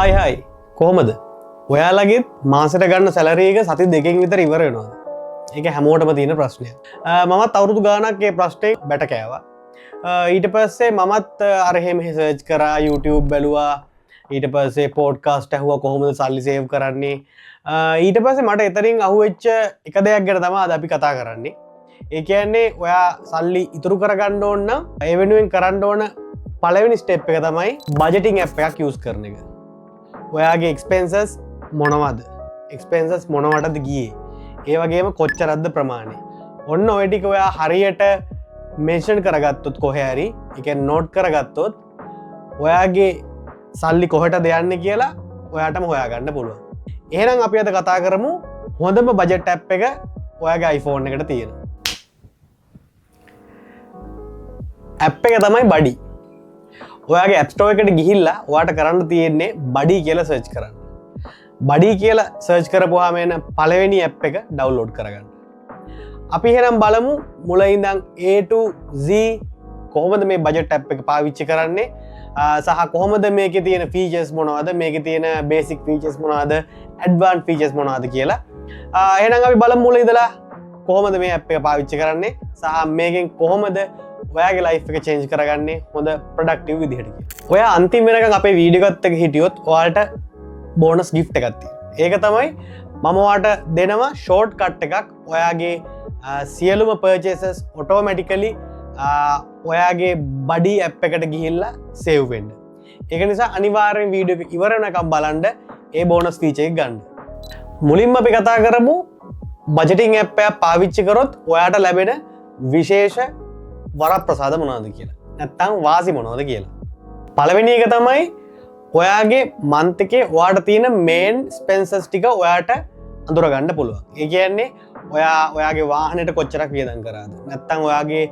හයි කොහොමද ඔයාලගේ මාසට ගන්න සැලරීක සති දෙකින් විතර ඉවර වෙනවා. ඒක හැමෝටම තියෙන ප්‍රශ්නය. මමත් අවුරුදු ගානක්ගේ ප්‍රශ්නය බැට කෑවා. ඊට පස්සේ මමත් අරහෙම සර්ච් කරා YouTube බැලුවා. ඊට පස්සේ පෝඩ්කාස්ට් ඇහුවා කොහොමද සල්ලි සේව් කරන්නේ. ඊට පස්සේ මට එතරින් අහුවෙච්ච එක දෙයක් ගැන තමයි අද අපි කතා කරන්නේ. ඒ කියන්නේ ඔයා සල්ලි ඉතුරු කරගන්න ඕන නම් ඒ වෙනුවෙන් කරන්න ඕන පළවෙනි ස්ටෙප් එක තමයි බජටිං ඇප් එකක් යූස් කරන එක. ඔයාගේ එක්ස්පෙන්සස් මොනවද? එක්ස්පෙන්සස් මොනවටද ගියේ? ඒ වගේම කොච්චරක්ද ප්‍රමාණය? ඔන්න ඔය ටික ඔයා හරියට මෙන්ෂන් කරගත්තොත් කොහේ හරි, ඒ කියන්නේ නෝට් කරගත්තොත් ඔයාගේ සල්ලි කොහෙටද යන්නේ කියලා ඔයාටම හොයාගන්න පුළුවන්. එහෙනම් අපි අද කතා කරමු හොඳම බජට් ඇප් එක ඔයාගේ iPhone එකට තියෙන. ඇප් එක තමයි බඩි. ඔයාගේ ඇප් ස්ටෝර් එකට ගිහිල්ලා ඔයාට කරන්න තියෙන්නේ බඩි කියලා සර්ච් කරන්න. බඩි කියලා සර්ච් කරපුවාම එන පළවෙනි ඇප් එක ඩවුන්ලෝඩ් කරගන්න. අපි එහෙනම් බලමු මුල ඉඳන් A to Z කොහොමද මේ බජට් ඇප් එක පාවිච්චි කරන්නේ සහ කොහොමද මේකේ තියෙන ෆීචර්ස් මොනවද, මේකේ තියෙන බේසික් ෆීචර්ස් මොනවද, ඇඩ්වාන්ස් ෆීචර්ස් මොනවද කියලා. එහෙනම් අපි බලමු මුල ඉඳලා කොහොමද මේ ඇප් එක පාවිච්චි කරන්නේ සහ මේකෙන් කොහොමද ඔයාගේ ලයිෆ් එක චේන්ජ් කරගන්නේ හොඳ ප්‍රොඩක්ටිව් විදිහට කියලා. ඔයා අන්තිම වෙනකන් අපේ වීඩියෝ එකත් එක්ක හිටියොත් ඔයාලට බෝනස් ගිෆ්ට් එකක් තියෙනවා. ඒක තමයි මම ඔයාලට දෙනවා ෂෝට් කට් එකක් ඔයාගේ සියලුම පර්චේසස් ඔටෝමැටිකලි ඔයාගේ බඩි ඇප් එකට ගිහිල්ලා සේව් වෙන්න. ඒක නිසා අනිවාර්යෙන් වීඩියෝ එක ඉවර වෙනකම් බලන්න ඒ බෝනස් ෆීචර් එක ගන්න. මුලින්ම අපි කතා කරමු බජටිං ඇප් එකක් පාවිච්චි කරොත් ඔයාට ලැබෙන විශේෂ වරප්‍රසාද මොනවද කියලා. නැත්තම් වාසි මොනවද කියලා. පළවෙනි එක තමයි ඔයාගේ මන්ත් එකේ ඔයාට තියෙන මේන් ස්පෙන්සර්ස් ටික ඔයාට අඳුරගන්න පුළුවන්. ඒ කියන්නේ ඔයාගේ වාහනයට කොච්චරක් වියදම් කරාද? නැත්තම් ඔයාගේ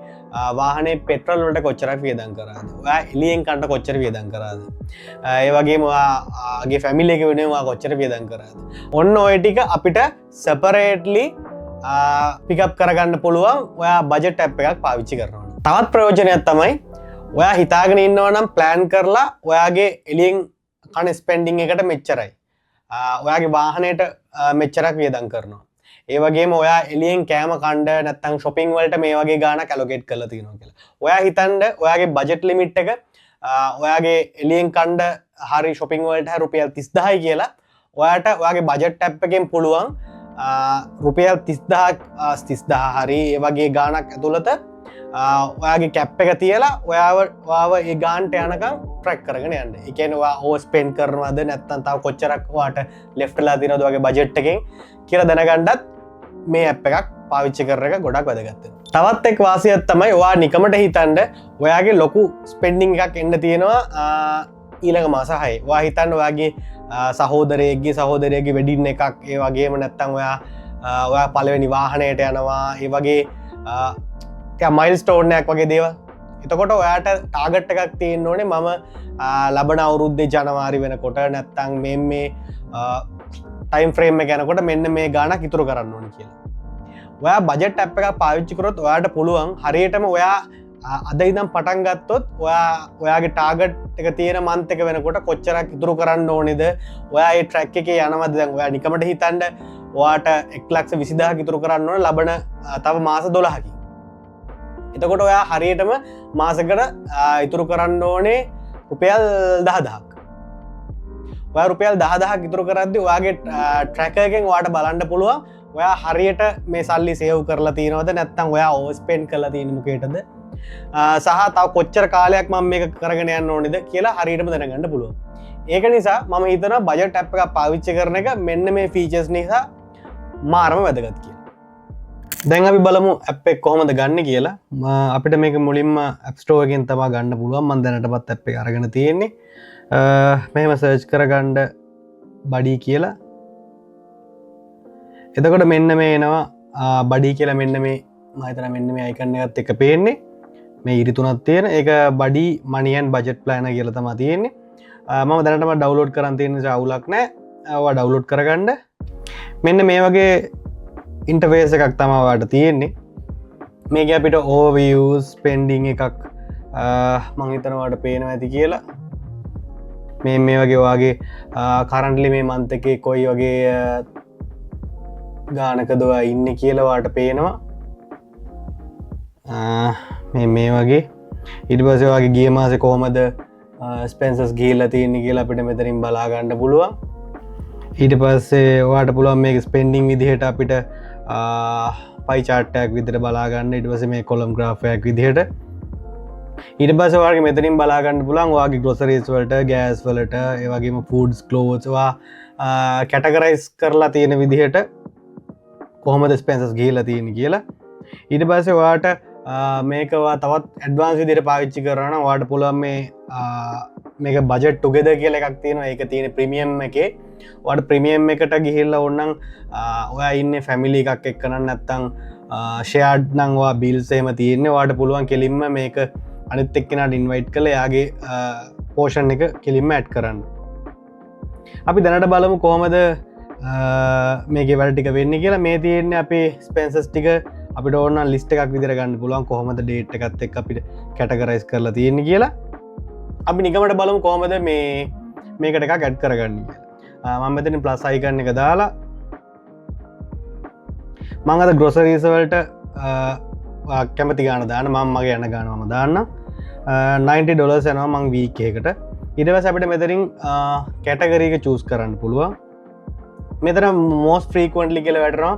වාහනේ පෙට්‍රල් වලට කොච්චරක් වියදම් කරාද? ඔයා එළියෙන් කන්න කොච්චර වියදම් කරාද? ඒ වගේම ඔයාගේ ෆැමිලි එක වෙනුවෙන් ඔයා කොච්චර වියදම් කරාද? ඔන්න ඔය ටික අපිට සෙපරේට්ලි පිකප් කරගන්න පුළුවන් ඔයා බජට් ඇප් එකක් පාවිච්චි කරනවා. තවත් ප්‍රයෝජනයක් තමයි ඔයා හිතාගෙන ඉන්නවා නම් ප්ලෑන් කරලා ඔයාගේ එළියෙන් කන ස්පෙන්ඩිං එකට මෙච්චරයි. ඔයාගේ වාහනයට මෙච්චරක් වියදම් කරනවා. ඒ වගේම ඔයා එළියෙන් කෑම කණ්ඩ නැත්තම් shopping වලට මේ වගේ ගාණක් allocate කරලා තියෙනවා කියලා. ඔයා හිතන්න ඔයාගේ බජට් ලිමිට් එක ඔයාගේ එළියෙන් කණ්ඩ හරි shopping වලට හරි රුපියල් 30000යි කියලා ඔයාට ඔයාගේ බජට් ඇප් එකෙන් පුළුවන් රුපියල් 30000 හරි ඒ වගේ ගාණක් ඇතුළත ඔයාගේ කැප් එක තියලා ඔයාව ඒ ගානට යනකම් ට්‍රැක් කරගෙන යන්න. ඒ කියන්නේ ඔයා ඕවර් ස්පෙන්ඩ් කරනවද නැත්නම් තව කොච්චරක් ඔයාට ලෙෆ්ට් වෙලා තියෙනවද ඔයාගේ බජට් එකෙන් කියලා දැනගන්නත් මේ ඇප් එකක් පාවිච්චි කරන එක ගොඩක් වැදගත් වෙනවා. තවත් එක් වාසියක් තමයි ඔයා නිකමට හිතන්න ඔයාගේ ලොකු ස්පෙන්ඩිං එකක් එන්න තියෙනවා ඊළඟ මාස 6. ඔයා හිතන්න ඔයාගේ සහෝදරයෙක්ගේ වෙඩින් එකක්, ඒ වගේම නැත්නම් ඔයා පළවෙනි වාහනයට යනවා, ඒ වගේ මයිල් ස්ටෝර්නයක් වගේ දේවල්. එතකොට ඔයාට ටාගට් එකක් තියෙන්න ඕනේ මම ලබන අවුරුද්දේ ජනවාරි වෙනකොට නැත්තම් මේ ටයිම් ෆ්‍රේම් එක යනකොට මෙන්න මේ ගාණක් ඉතුරු කරන්න ඕනේ කියලා. ඔයා බජට් ඇප් එකක් පාවිච්චි කරොත් ඔයාට පුළුවන් හරියටම ඔයා අද ඉඳන් පටන් ගත්තොත් ඔයාගේ ටාගට් එක තියෙන මන්ත් එක වෙනකොට කොච්චරක් ඉතුරු කරන්න ඕනේද? ඔයා ඒ ට්‍රැක් එකේ යනවද? දැන් ඔයා නිකමට හිතන්න ඔයාට 1,20,000ක් ඉතුරු කරන්න ඕනේ ලබන තව මාස 12කින්. එතකොට ඔයා හරියටම මාසකට ඉතුරු කරන්න ඕනේ රුපියල් 10000ක්. ඔයා රුපියල් 10000ක් ඉතුරු කරද්දී ඔයාගේ ට්‍රැකර් එකෙන් ඔයාට බලන්න පුළුවන් ඔයා හරියට මේ සල්ලි සේව් කරලා තියෙනවද නැත්නම් ඔයා ඕවර් ස්පෙන්ඩ් කරලා තියෙන මොකේටද සහ තව කොච්චර කාලයක් මම මේක කරගෙන යන්න ඕනේද කියලා හරියටම දැනගන්න පුළුවන්. ඒක නිසා මම හිතනවා බජට් ඇප් එකක් පාවිච්චි කරන එක මෙන්න මේ ෆීචර්ස් නිසා මාරම වැදගත් කියලා. දැන් අපි බලමු ඇප් එක කොහොමද ගන්න කියලා. අපිට මේක මුලින්ම ඇප් ස්ටෝර් එකෙන් තමයි ගන්න පුළුවන්. මම දැනටමත් ඇප් එක අරගෙන තියෙන්නේ. මෙහෙම සර්ච් කරගන්න බඩි කියලා. එතකොට මෙන්න මේ එනවා බඩි කියලා මෙන්න මේ මම හිතනවා මෙන්න මේ අයිකන් එකත් එක පේන්නේ. මේ ඉරි තුනක් තියෙන. ඒක body money and budget planner කියලා තමයි තියෙන්නේ. මම දැනටම ඩවුන්ලෝඩ් කරන් තියෙන නිසා අවුලක් නැහැ. ඔයා ඩවුන්ලෝඩ් කරගන්න. මෙන්න මේ වගේ ඉන්ටර්ෆේස් එකක් තමයි ඔයාලට තියෙන්නේ. මේක අපිට overview spending එකක් මම හිතනවා ඔයාලට පේනවා ඇති කියලා. මේ වගේ වගේ කරන්ටලි මේ මන්තකේ කොයි වගේ ගානකදවා ඉන්න කියලවාට පේනවා මේ වගේ ඉට පසවාගේ ගිය මාස කෝමද ස්පෙන්සස් ගීල්ල තියන්නේ කියලා අපිට මෙතරින් බලාගන්න පුළුවන් ඊට පස්සේ වාට පුළුවන් මේ ස්පෙන්ඩිං විදිහට අපිට පයි චාට්ටයක් විදිට බලාගන්න ඉට පස මේ කොළම් ග්‍රාෆයක් විදිහට ඊට පසවාගේ මෙතරින් බලාගන්න පුළන් වගේ ගොසරේස් වලට ගෑස් වලට ඒවගේම ෆූඩ්ස් කලෝස්වා කැටකරයිස් කරලා තියෙන විදිහට කොහොමද ස්පෙන්සස් ගිහිලා තියෙන කියලා ඊට පස්සේ වාට මේකවා තවත් ඇඩ්වාන්ස් විදිහට පාවිච්චි කරන වාට පුළුවන් මේක බජට් ටුගෙදර් කියලා එකක් තියෙනවා ඒක තියෙන ප්‍රීමියම් එකේ වාට ප්‍රීමියම් එකට ගිහිල්ලා ඕනනම් ඔයා ඉන්නේ ෆැමිලි එකක් එක්කනම් නැත්තම් ෂෙයාර්ඩ් නම් ඔයා බිල්ස් එහෙම තියෙන්නේ වාට පුළුවන් කෙලින්ම මේක අනිත් එක්කෙනාට ඉන්වයිට් කරලා එයාගේ පෝෂන් එක කෙලින්ම ඇඩ් කරන්න අපි දැනට බලමු කොහොමද මේක වැඩ ටික වෙන්නේ කියලා මේ තියෙන්නේ අපේ ස්පෙන්සස් ටික අපිට ඕන ලිස්ට් එකක් විදිහට ගන්න පුළුවන් කොහොමද ඩේට් එකත් එක්ක අපිට කැටගරයිස් කරලා තියෙන්නේ කියලා අපි නිකමට බලමු කොහොමද මේකට එකක් ඇඩ් කරගන්නේ කියලා මම මෙතන ප්ලස් අයිකන් එක දාලා මම අද ග්‍රොසරීස් වලට කැමති ගාන දාන්න මම මගේ යන ගානම දාන්න $90 යනවා මං වීක් එකකට ඊට පස්සේ අපිට මෙතනින් කැටගරි එක චූස් කරන්න පුළුවන් මෙතන most frequently කියලා වැටෙනවා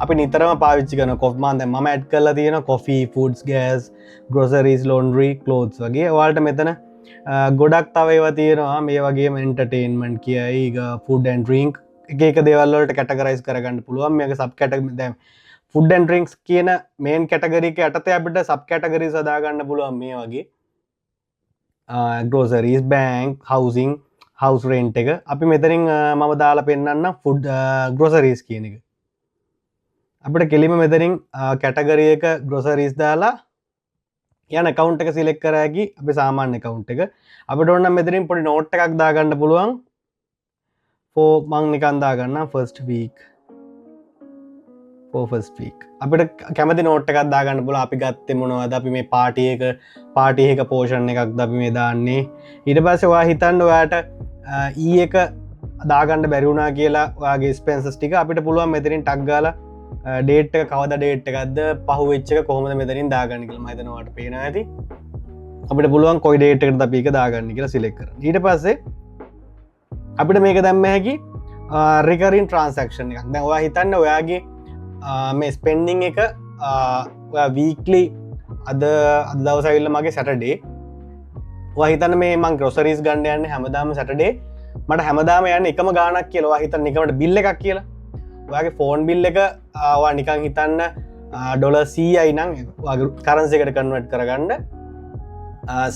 අපි නිතරම පාවිච්චි කරන කොෆි මම දැන් මම ඇඩ් කරලා තියෙන කොෆි ෆුඩ්ස් ගෑස් ග්‍රොසරීස් ලොන්ඩරි ක්ලෝත්ස් වගේ ඔයාලට මෙතන ගොඩක් තව ඒවා තියෙනවා මේ වගේම එන්ටර්ටේන්මන්ට් කියයි ෆුඩ් ඇන්ඩ් ඩ්‍රින්ක් එක දේවල් වලට කැටගරයිස් කරගන්න පුළුවන් මේක සබ් කැටගරි දැන් ෆුඩ් ඇන්ඩ් ඩ්‍රින්ක්ස් කියන මේන් කැටගරි එක යටතේ අපිට සබ් කැටගරිස් හදා ගන්න පුළුවන් මේ වගේ groceries bank housing house rent එක අපි මෙතනින් මම දාලා පෙන්නන්න ෆුඩ් ග්‍රොසරීස් කියන එක අපිට කෙලිම මෙතනින් කැටගරි එක ග්‍රොසරීස් දාලා යන account එක select කර හැකි අපේ සාමාන්‍ය account එක අපිට ඕන නම් මෙතනින් පොඩි note එකක් දාගන්න පුළුවන් මං නිකන් දාගන්නම් first week අපිට කැමති note එකක් දාගන්න පුළුවන් අපි ගත්තේ මොනවද අපි මේ party එක portion එකක්ද අපි මේ දාන්නේ ඊට පස්සේ ඔයා හිතන්න ඔයාට එක දාගන්න බැරි වුණා කියලා ඔයාගේ expenses ටික අපිට පුළුවන් මෙතනින් ටක් ගාලා ඩේට් එක කවදා ඩේට් එකක්ද පහුවෙච්ච එක කොහොමද මෙතනින් දාගන්න කියලා මම හිතනවා ඔයාලට පේනවා ඇති අපිට පුළුවන් කොයි ඩේට් එකකටද අපි ඒක දාගන්න කියලා සිලෙක්ට් කරන්න ඊට පස්සේ අපිට මේක දැම්ම හැකි රිකරින් ට්‍රාන්සැක්ෂන් එකක් දැන් ඔයා හිතන්න ඔයාගේ මේ ස්පෙන්ඩිං එක ඔයා වීක්ලි අද දවස් ඇවිල්ලා මගේ සැටර්ඩේ ඔයා හිතන්න මේ මං ග්‍රොසරීස් ගන්න යන්නේ හැමදාම සැටර්ඩේ මට හැමදාම යන්නේ එකම ගාණක් කියලා ඔයා හිතන්න නිකමට බිල් එකක් කියලා ඔයාගේ ෆෝන් බිල් එක ඔයා නිකන් හිතන්න $100යි නම් ඔයාගේ කරන්සි එකට කන්වර්ට් කරගන්න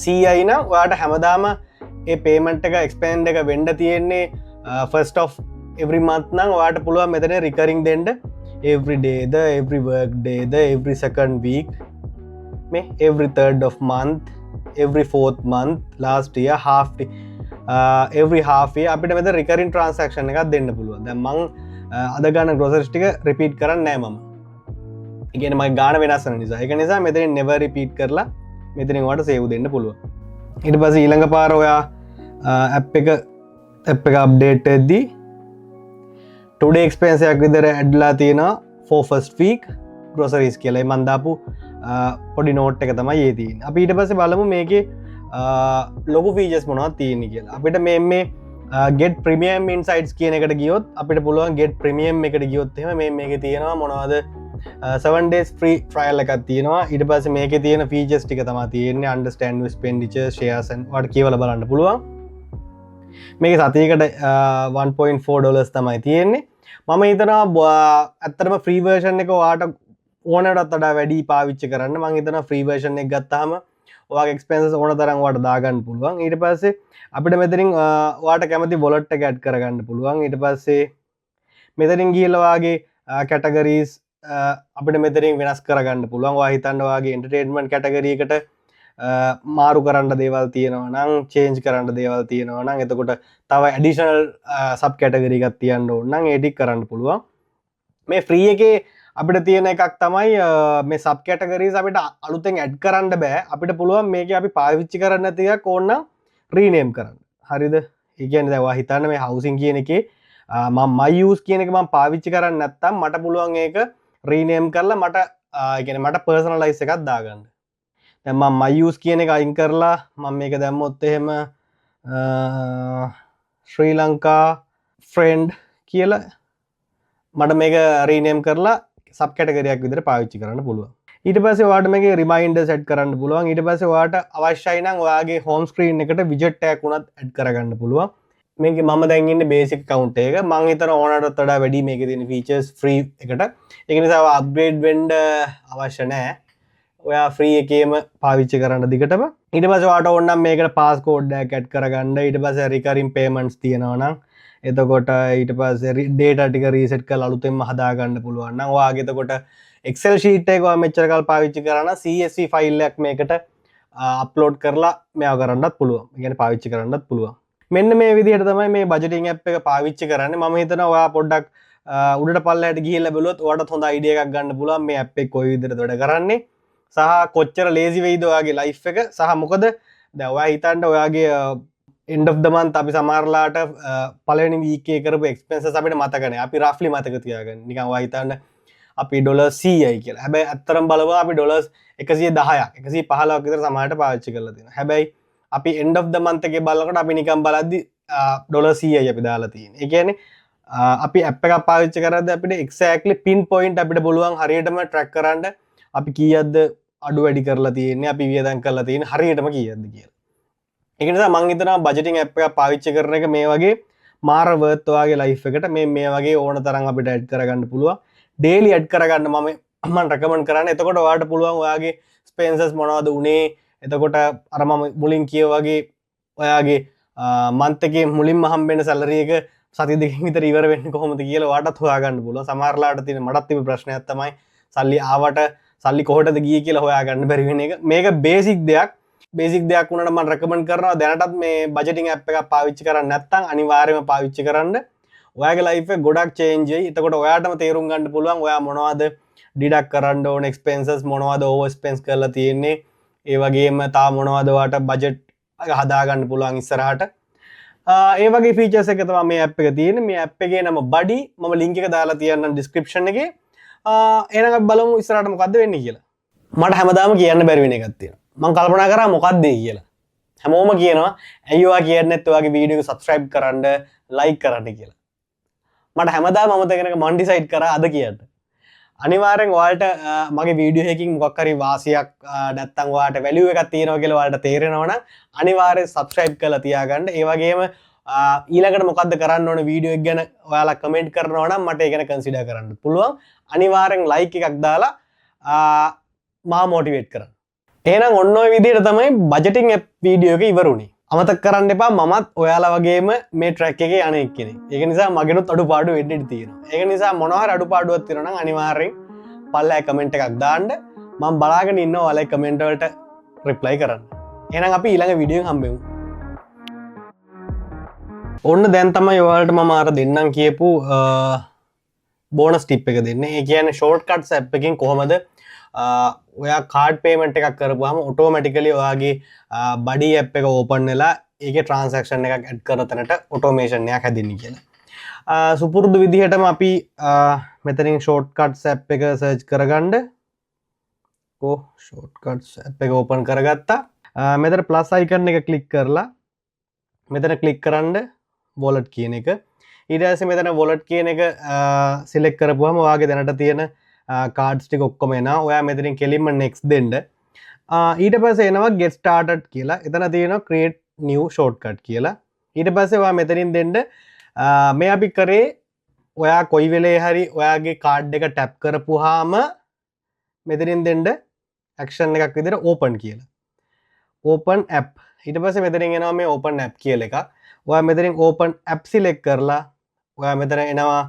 100යි නම් ඔයාට හැමදාම ඒ පේමන්ට් එක එක්ස්පෙන්ඩ් එක වෙන්න තියෙන්නේ first of every month නම් ඔයාට පුළුවන් මෙතන රිකරින් දෙන්න every day the every work day the every second week මේ every third of month every fourth month last year every half year අපිට මෙතන රිකරින් ට්‍රාන්සැක්ෂන් එකක් දෙන්න පුළුවන් දැන් මං අද ගන්න ග්‍රොසරිස් ටික රිපීට් කරන්නේ නැහැ මම ඒ කියන්නේ මගේ ගාණ වෙනස් වෙන නිසා ඒක නිසා මෙතනින් never repeat කරලා මෙතනින් ඔයාලට save දෙන්න පුළුවන් ඊට පස්සේ ඊළඟ පාර ඔයා app එක අප්ඩේට් වෙද්දී today expense එකක් විතර ඇඩ්ලා තියෙනවා for first week groceries කියලා මම දාපු පොඩි note එක තමයි ඒ තියෙන්නේ අපි ඊට පස්සේ බලමු මේකේ ලොකු features මොනවද තියෙන්නේ කියලා අපිට මේ get premium insights කියන එකට ගියොත් අපිට පුළුවන් get premium එකට ගියොත් එහෙම මේකේ තියෙනවා මොනවද 7 days free trial එකක් තියෙනවා ඊට පස්සේ මේකේ තියෙන features ටික තමයි තියෙන්නේ understand your expenditure shares and what කියවලා බලන්න පුළුවන් මේක සතියකට $1.4 තමයි තියෙන්නේ මම හිතනවා ඇත්තටම ෆ්‍රී වර්ෂන් එක ඔයාට ඕනටත් වඩා වැඩි පාවිච්චි කරන්න මම හිතනවා ෆ්‍රී වර්ෂන් එක ගත්තාම ඔයාගේ එක්ස්පෙන්සස් ඕන තරම් ඔයාට දාගන්න පුළුවන් ඊට පස්සේ අපිට මෙතනින් ඔයාට කැමති වොලට් එක ඇඩ් කරගන්න පුළුවන් ඊට පස්සේ මෙතනින් ගිහලා ඔයාගේ කැටගරීස් අපිට මෙතනින් වෙනස් කරගන්න පුළුවන් ඔයා හිතන්න ඔයාගේ එන්ටර්ටේන්මන්ට් කැටගරි එකට මාරු කරන්න දේවල් තියෙනවා නම් චේන්ජ් කරන්න දේවල් තියෙනවා නම් එතකොට තව ඇඩිෂනල් සබ් කැටගරි එකක් තියන්න ඕන නම් ඒ ටික කරන්න පුළුවන් මේ ෆ්‍රී එකේ අපිට තියෙන එකක් තමයි මේ සබ් කැටගරීස් අපිට අලුතෙන් ඇඩ් කරන්න බෑ අපිට පුළුවන් මේක අපි පාවිච්චි කරන්න නැති එකක් ඕන නම් රීනේම් කරන්න හරිද ඒ කියන්නේ දැන් ඔයා හිතන්න මේ housing කියන එකේ මම my use කියන එක මම පාවිච්චි කරන්නේ නැත්නම් මට පුළුවන් ඒක rename කරලා මට ඒ කියන්නේ මට personalize එකක් දාගන්න. දැන් මම my use කියන එක අයින් කරලා මම මේක දැම්මොත් එහෙම ශ්‍රී ලංකා friend කියලා මට මේක rename කරලා sub category එකක් විදිහට පාවිච්චි කරන්න පුළුවන්. ඊට පස්සේ ඔයාලට මේකේ reminder set කරන්න පුළුවන්. ඊට පස්සේ ඔයාලට අවශ්‍යයි නම් ඔයාගේ home screen එකට widget එකක් උනත් add කරගන්න පුළුවන්. මේක මම දැන් ඉන්නේ basic account එක. මම හිතන ඕනටත් වඩා වැඩි මේකේ තියෙන features free එකට. ඒක නිසා ඔයා upgrade වෙන්න අවශ්‍ය නැහැ. ඔයා free එකේම පාවිච්චි කරන්න දිගටම. ඊට පස්සේ ඔයාට ඕන නම් මේකට passcode එකක් add කරගන්න. ඊට පස්සේ recurring payments තියෙනවා නම් එතකොට ඊට පස්සේ data ටික reset කරලා අලුතෙන්ම හදා ගන්න පුළුවන් නම් ඔයාගේ එතකොට Excel sheet එක ඔයා මෙච්චර කල් පාවිච්චි කරා නම් CSV ෆයිල් එකක් මේකට අප්ලෝඩ් කරලා මේව කරන්නත් පුළුවන්. ඒ කියන්නේ පාවිච්චි කරන්නත් පුළුවන්. මෙන්න මේ විදිහට තමයි මේ බජටින් ඇප් එක පාවිච්චි කරන්නේ. මම හිතනවා ඔයා පොඩ්ඩක් උඩට පල්ලයට ගිහිල්ලා බැලුවොත් ඔයාටත් හොඳ අයිඩියා එකක් ගන්න පුළුවන් මේ ඇප් එක කොයි විදිහටද වැඩ කරන්නේ සහ කොච්චර ලේසි වෙයිද ඔයාගේ ලයිෆ් එක සහ මොකද දැන් ඔයා හිතන්න ඔයාගේ end of the month අපි සමහරලාට පළවෙනි වීක් එකේ කරපු expenses අපිට මතක නැහැ. අපි roughly මතක තියාගන්න. නිකන් ඔයා හිතන්න අපි $100යි කියලා. හැබැයි අත්තරම් බලවා අපි $110ක් 115ක් විතර සමහරට පාවිච්චි කරලා තියෙනවා. හැබැයි අපි end of the month එකේ බලනකොට අපි නිකන් බලද්දි $100යි අපි දාලා තියෙන්නේ. ඒ කියන්නේ අපි app එකක් පාවිච්චි කරද්දී අපිට exactly pin point අපිට පුළුවන් හරියටම track කරන්න අපි කීයක්ද අඩු වැඩි කරලා තියෙන්නේ අපි වියදම් කරලා තියෙන්නේ හරියටම කීයක්ද කියලා. ඒක නිසා මම හිතනවා බජටින් app එකක් පාවිච්චි කරන එක මේ වගේ මාර worth ඔයාගේ life එකට මේ වගේ ඕන තරම් අපිට add කරගන්න පුළුවන්. daily add කරගන්න මම recommend කරන්නේ. එතකොට ඔයාලට පුළුවන් ඔයාගේ expenses මොනවද උනේ. එතකොට අර මම මුලින් කියවා වගේ ඔයාගේ month එකේ මුලින්ම හම්බෙන salary එක සති දෙකකින් විතර ඉවර වෙන්නේ කොහොමද කියලා ඔයාටත් හොයාගන්න පුළුවන්. සමහරලාට තියෙන මටත් තිබෙන ප්‍රශ්නයක් තමයි සල්ලි ආවට සල්ලි කොහොටද ගියේ කියලා හොයාගන්න බැරි වෙන එක. මේක basic දෙයක් වුණාට මම recommend කරනවා දැනටත් මේ budgeting app එකක් පාවිච්චි කරන්නේ නැත්නම් අනිවාර්යයෙන්ම පාවිච්චි කරන්න. ඔයාගේ life එක ගොඩක් change වෙයි. එතකොට ඔයාටම තේරුම් ගන්න පුළුවන් ඔයා මොනවද deduct කරන්න ඕන expenses මොනවද over expense කරලා තියෙන්නේ. ඒ වගේම තා මොනවද ඔයාට budget එක හදා ගන්න පුළුවන් ඉස්සරහට. ඒ වගේ features එක තමයි මේ app එක තියෙන්නේ. මේ app එකේ නම Buddy. මම link එක දාලා තියන්නම් description එකේ. එහෙනම් අපි බලමු ඉස්සරහට මොකද්ද වෙන්නේ කියලා. මට හැමදාම කියන්න බැරි වෙන එකක් තියෙනවා. මම කල්පනා කරා මොකක්ද කියලා. හැමෝම කියනවා ඇයි ඔයා කියන්නේ නැත්නම් ඔයාගේ වීඩියෝ එක subscribe කරන්න, like කරන්න කියලා. මට හැමදාම අමතක වෙන එක මම decide කරා අද කියන්න. අනිවාර්යෙන් ඔයාලට මගේ වීඩියෝ එකකින් මොකක් හරි වාසියක් නැත්නම් ඔයාලට value එකක් තියෙනවා කියලා ඔයාලට තේරෙනවා නම් අනිවාර්යෙන් subscribe කරලා තියාගන්න. ඒ වගේම ඊළඟට මොකද්ද කරන්න ඕන වීඩියෝ එක ගැන ඔයාලා කමෙන්ට් කරනවා නම් මට ඒ ගැන කන්සිඩර් කරන්න පුළුවන්. අනිවාර්යෙන් like එකක් දාලා මාව මොටිවේට් කරන්න. එහෙනම් ඔන්න ඔය විදිහට තමයි බජටින් ඇප් වීඩියෝ එක ඉවරුනේ. අමතක කරන්න එපා මමත් ඔයාලා වගේම මේ ට්‍රැක් එකේ අනෙක් කෙනෙක්. ඒක නිසා මගෙනුත් අඩුපාඩු වෙන්න ඉඩ තියෙනවා. ඒක නිසා මොනවා හරි අඩුපාඩුවක් තියෙනවා නම් අනිවාර්යෙන් පල්ලෙහා කමෙන්ට් එකක් දාන්න. මම බලාගෙන ඉන්නවා ඔයාලගේ කමෙන්ට් වලට රිප්ලයි කරන්න. එහෙනම් අපි ඊළඟ වීඩියෝෙන් හම්බෙමු. ඔන්න දැන් තමයි ඔයාලට මම අර දෙන්නම් කියපු බෝනස් ටිප් එක දෙන්නේ. ඒ කියන්නේ shortcuts app එකෙන් කොහොමද ඔයා කාඩ් පේමන්ට් එකක් කරපුවාම ඔටෝමැටිකලි ඔයාගේ බඩි ඇප් එක ඕපන් වෙලා ඒකේ ට්‍රාන්සැක්ෂන් එකක් ඇඩ් කරන තැනට ඔටෝමේෂන් එකක් හැදෙන්නේ කියලා. සුපුරුදු විදිහටම අපි මෙතනින් shortcuts app එක සර්ච් කරගන්න. shortcuts app එක ඕපන් කරගත්තා. මෙතන plus icon එක ක්ලික් කරලා මෙතන ක්ලික් කරන්න wallet කියන එක. ඊට පස්සේ මෙතන wallet කියන එක select කරපුවාම ඔයාගේ දැනට තියෙන කාඩ්ස් ටික ඔක්කොම එනවා. ඔයා මෙතනින් කෙලින්ම next දෙන්න. ඊට පස්සේ එනවා get started කියලා. එතන තියෙනවා create new shortcut කියලා. ඊට පස්සේ ඔයා මෙතනින් දෙන්න මේ අපි කරේ ඔයා කොයි වෙලේ හරි ඔයාගේ කාඩ් එක tap කරපුවාම මෙතනින් දෙන්න action එකක් විදිහට open කියලා. open app. ඊට පස්සේ මෙතනින් එනවා මේ open app කියලා එකක්. ඔයා මෙතනින් open app select කරලා ඔයා මෙතන එනවා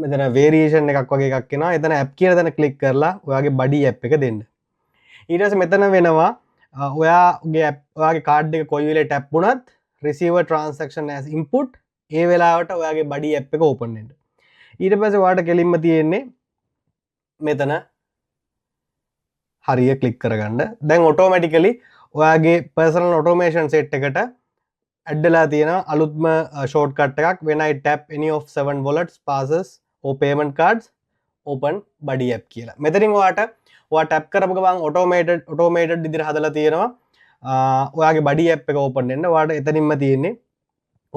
මෙතන variation එකක් වගේ එකක් එනවා. එතන app කියලා තැන click කරලා ඔයාගේ body app එක දෙන්න. ඊට පස්සේ මෙතන වෙනවා ඔයාගේ app ඔයාගේ card එක කොයි වෙලේ tap වුණත් receive a transaction as input ඒ වෙලාවට ඔයාගේ body app එක open වෙන්න. ඊට පස්සේ ඔයාලට කෙලින්ම තියෙන්නේ මෙතන හරිය click කරගන්න. දැන් automatically ඔයාගේ personal automation set එකට ඇඩ්ඩලා තියෙන අලුත්ම ෂෝට් කට් එකක් when I tap any of 7 wallets passes or payment cards open body app කියලා. මෙතනින් ඔයා ටැප් කරපු ගමන් ඔටෝමේටඩ් විදිහට හදලා තියෙනවා. ඔයාගේ body app එක open වෙන්න. ඔයාට එතනින්ම තියෙන්නේ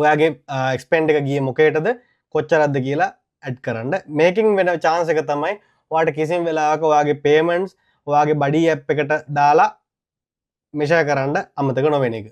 ඔයාගේ expand එක ගියේ මොකේටද කොච්චරක්ද කියලා ඇඩ් කරන්න. මේකෙන් වෙන chance එක තමයි ඔයාට කිසිම වෙලාවක ඔයාගේ payments ඔයාගේ body app එකට දාලා measure කරන්න අමතක නොවෙන එක.